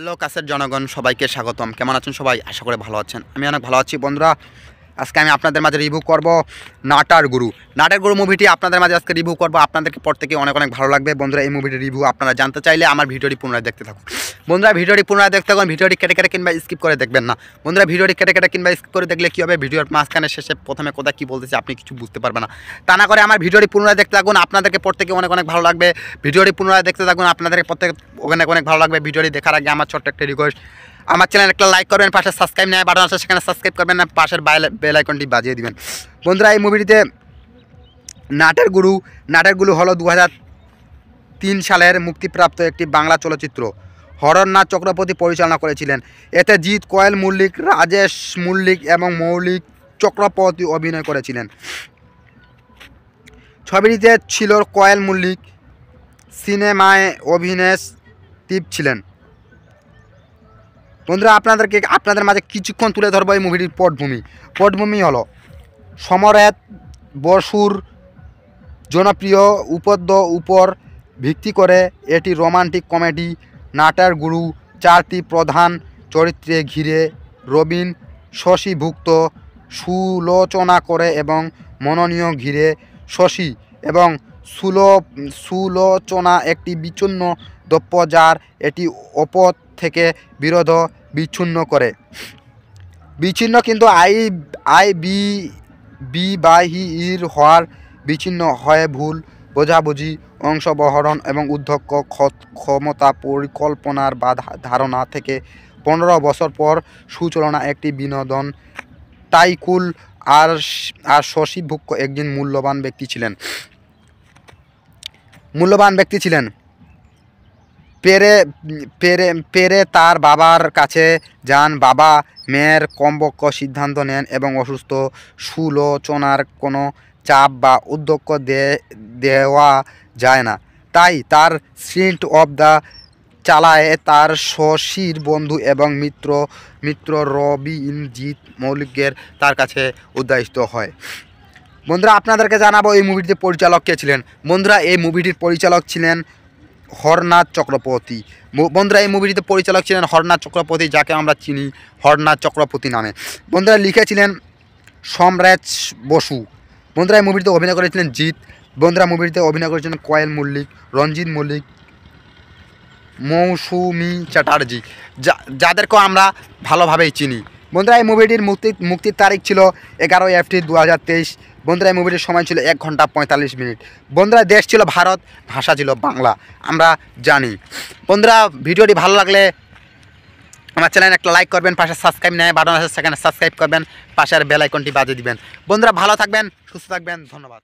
Hello কাছের জনগণ, সবাইকে স্বাগতম। কেমন আছেন সবাই? আশা করে ভালো আছেন। আমি অনেক ভালো আছি বন্ধুরা। আজকে আমি আপনাদের মাঝে রিভিউ করব নাটার গুরু মুভিটি আপনাদের মাঝে আজকে রিভিউ করব। আপনাদেরকে পর থেকে অনেক ভালো লাগবে বন্ধুরা। এই মুভিটির রিভিউ আপনারা জানতে চাইলে আমার ভিডিওটি পুনরায় দেখতে থাকুন বন্ধুরা। ভিডিওটি পুনরায় দেখতে থাকুন, ভিডিওটি কেটে কিংবা স্কিপ করে দেখবেন না বন্ধুরা। ভিডিওটি কেটে কিংবা স্কিপ করে দেখলে কী হবে, ভিডিওর মাঝখানে শেষে প্রথমে কোথায় কী বলতেছে আপনি কিছু বুঝতে পারবেন না। তা না করে আমার ভিডিওটি পুনরায় দেখতে থাকুন, আপনাদেরকে পর থেকে অনেক ভালো লাগবে। ভিডিওটি পুনরায় দেখতে থাকুন, আপনাদেরকে প্রত্যেক অনেক ভালো লাগবে। ভিডিওটি দেখার আগে আমার ছোট্ট একটা রিকোয়েস্ট, আমার চ্যানেল একটা লাইক করবেন, পাশে সাবস্ক্রাইব নেয় বাটন আছে সেখানে সাবস্ক্রাইব করবেন না, পাশের বেল আইকনটি বাজিয়ে দিবেন বন্ধুরা। এই মুভিটিতে নাটের গুরু হলো 2003 সালের মুক্তিপ্রাপ্ত একটি বাংলা চলচ্চিত্র। হরনাথ চক্রবর্তী পরিচালনা করেছিলেন। এতে জিৎ, কোয়েল মল্লিক, রাজেশ মল্লিক এবং মৌলিক চক্রবর্তী অভিনয় করেছিলেন। ছবিটিতে ছিল কোয়েল মল্লিক সিনেমায় অভিনেত্রী ছিলেন বন্ধুরা। আপনাদের মাঝে কিছুক্ষণ তুলে ধরবো এই মুভিটির পটভূমি হলো সমরেশ বসুর জনপ্রিয় উপদ্য উপর ভিত্তি করে এটি রোমান্টিক কমেডি। নাটার গুরু চারটি প্রধান চরিত্রে ঘিরে রবিন শশীভুক্ত সুলোচনা করে এবং মনোনীয় ঘিরে শশী এবং সুলোচনা একটি বিচ্ছিন্ন দম্প যার এটি অপর থেকে বিচ্ছিন্ন করে। কিন্তু বিবাহীর হওয়ার বিচ্ছিন্ন হয়ে ভুল বোঝাবুঝি, অংশগ্রহণ এবং উদ্যোগ ক্ষমতা পরিকল্পনার বা ধারণা থেকে 15 বছর পর সুচলনা একটি বিনোদন টাইকুল আর শশীভুক্ত একজন মূল্যবান ব্যক্তি ছিলেন। পেরে তার বাবার কাছে যান। বাবা মেয়ের কমপক্ষ সিদ্ধান্ত নেন এবং অসুস্থ সুলোচনার কোনো চাপ বা উদ্যোগ দেওয়া যায় না, তাই তার স্ট্রিট অফ দ্য চালায় তার শশীর বন্ধু এবং মিত্র রবিন জিৎ মল্লিকের তার কাছে উদ্দেশিত হয় বন্ধুরা। আপনাদেরকে জানাবো এই মুভিটিতে পরিচালক কে ছিলেন বন্ধুরা। এই মুভিটির পরিচালক ছিলেন হরনাথ চক্রবর্তী বন্ধুরা। এই মুভিটিতে পরিচালক ছিলেন হরনাথ চক্রবর্তী, যাকে আমরা চিনি হরনাথ চক্রবর্তী নামে বন্ধুরা। লিখেছিলেন সমরেশ বসু বন্ধুরা। এই মুভিটিতে অভিনয় করেছিলেন জিৎ বন্ধুরা। মুভিটিতে অভিনয় করেছিলেন কোয়েল মল্লিক, রঞ্জিত মল্লিক, মৌসুমী চ্যাটার্জি, যাদেরকেও আমরা ভালোভাবেই চিনি বন্ধুরা। এই মুভিটির মুক্তির তারিখ ছিল 11 এপ্রিল 2023 বন্ধুরা। এই মুভিটির সময় ছিল 1 ঘন্টা 45 মিনিট বন্ধুরা। দেশ ছিল ভারত, ভাষা ছিল বাংলা, আমরা জানি বন্ধুরা। ভিডিওটি ভালো লাগলে আমার চ্যানেল একটা লাইক করবেন, পাশে সাবস্ক্রাইব নেয় বাটন আছে সেখানে সাবস্ক্রাইব করবেন, পাশের বেল আইকনটি বাজিয়ে দিবেন বন্ধুরা। ভালো থাকবেন, সুস্থ থাকবেন, ধন্যবাদ।